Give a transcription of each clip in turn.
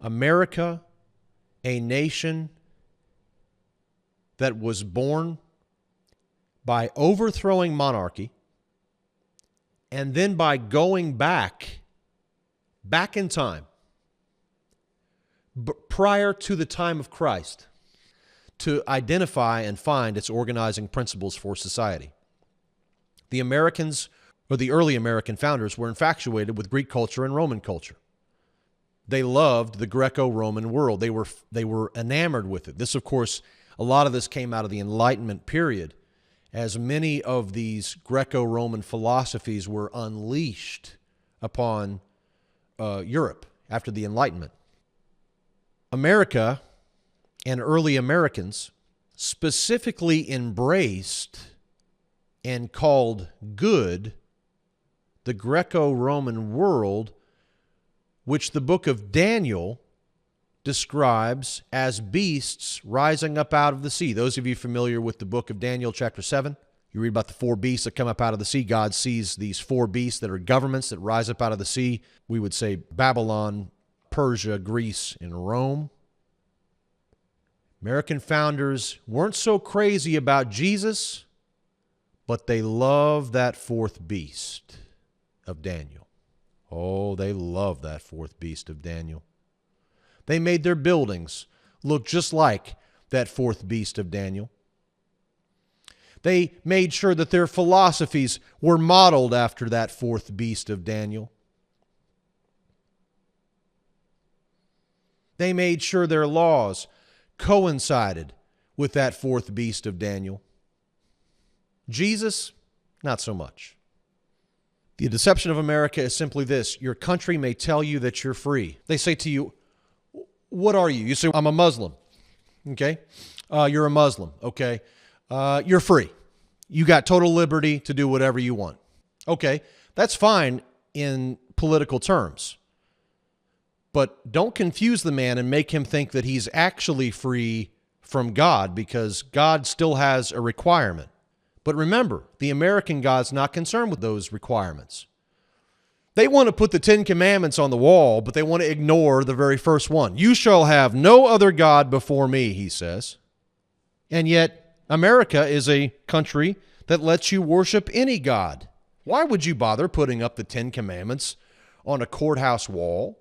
America, a nation that was born by overthrowing monarchy and then by going back in time, prior to the time of Christ, to identify and find its organizing principles for society. The Americans, or the early American founders, were infatuated with Greek culture and Roman culture. They loved the Greco-Roman world. They were enamored with it. This, of course, a lot of this came out of the Enlightenment period, as many of these Greco-Roman philosophies were unleashed upon Europe after the Enlightenment. America and early Americans specifically embraced and called good the Greco-Roman world, which the book of Daniel describes as beasts rising up out of the sea. Those of you familiar with the book of Daniel, chapter 7, you read about the four beasts that come up out of the sea. God sees these four beasts that are governments that rise up out of the sea. We would say Babylon, Persia, Greece, and Rome. American founders weren't so crazy about Jesus, but they loved that fourth beast of Daniel. Oh, they loved that fourth beast of Daniel. They made their buildings look just like that fourth beast of Daniel. They made sure that their philosophies were modeled after that fourth beast of Daniel. They made sure their laws coincided with that fourth beast of Daniel. Jesus, not so much. The deception of America is simply this: your country may tell you that you're free. They say to you, what are you? You say, I'm a Muslim. Okay. You're a Muslim. Okay. You're free. You got total liberty to do whatever you want. Okay. That's fine in political terms. But don't confuse the man and make him think that he's actually free from God, because God still has a requirement. But remember, the American God's not concerned with those requirements. They want to put the Ten Commandments on the wall, but they want to ignore the very first one. You shall have no other God before me, he says. And yet, America is a country that lets you worship any God. Why would you bother putting up the Ten Commandments on a courthouse wall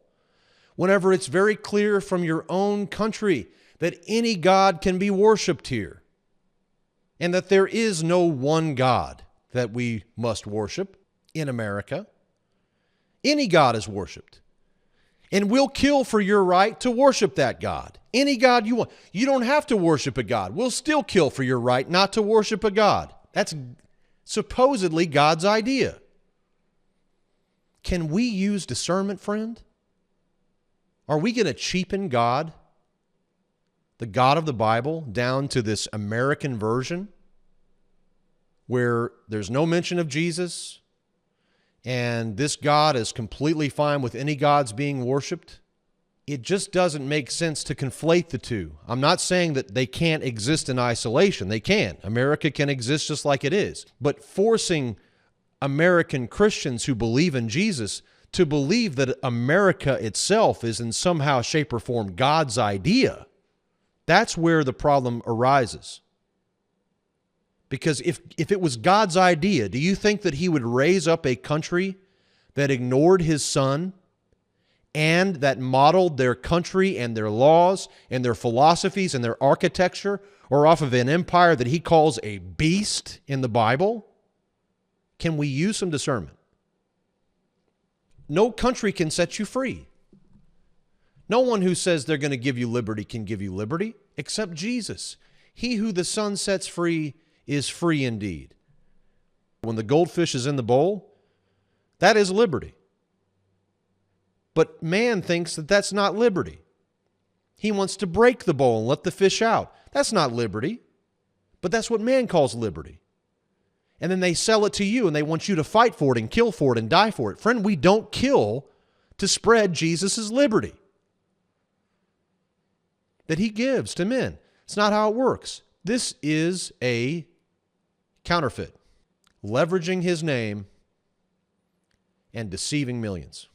whenever it's very clear from your own country that any God can be worshiped here, and that there is no one God that we must worship in America? Any God is worshiped. And we'll kill for your right to worship that God. Any God you want. You don't have to worship a God. We'll still kill for your right not to worship a God. That's supposedly God's idea. Can we use discernment, friend? Are we going to cheapen God, the God of the Bible, down to this American version where there's no mention of Jesus, and this God is completely fine with any gods being worshiped? It just doesn't make sense to conflate the two. I'm not saying that they can't exist in isolation. They can. America can exist just like it is. But forcing American Christians who believe in Jesus to believe that America itself is in somehow, shape, or form God's idea, that's where the problem arises. Because if it was God's idea, do you think that he would raise up a country that ignored his son and that modeled their country and their laws and their philosophies and their architecture or off of an empire that he calls a beast in the Bible? Can we use some discernment? No country can set you free. No one who says they're going to give you liberty can give you liberty except Jesus. He who the Son sets free is free indeed. When the goldfish is in the bowl, that is liberty. But man thinks that that's not liberty. He wants to break the bowl and let the fish out. That's not liberty, but that's what man calls liberty. And then they sell it to you and they want you to fight for it and kill for it and die for it. Friend, we don't kill to spread Jesus' liberty that he gives to men. It's not how it works. This is a counterfeit, leveraging his name and deceiving millions.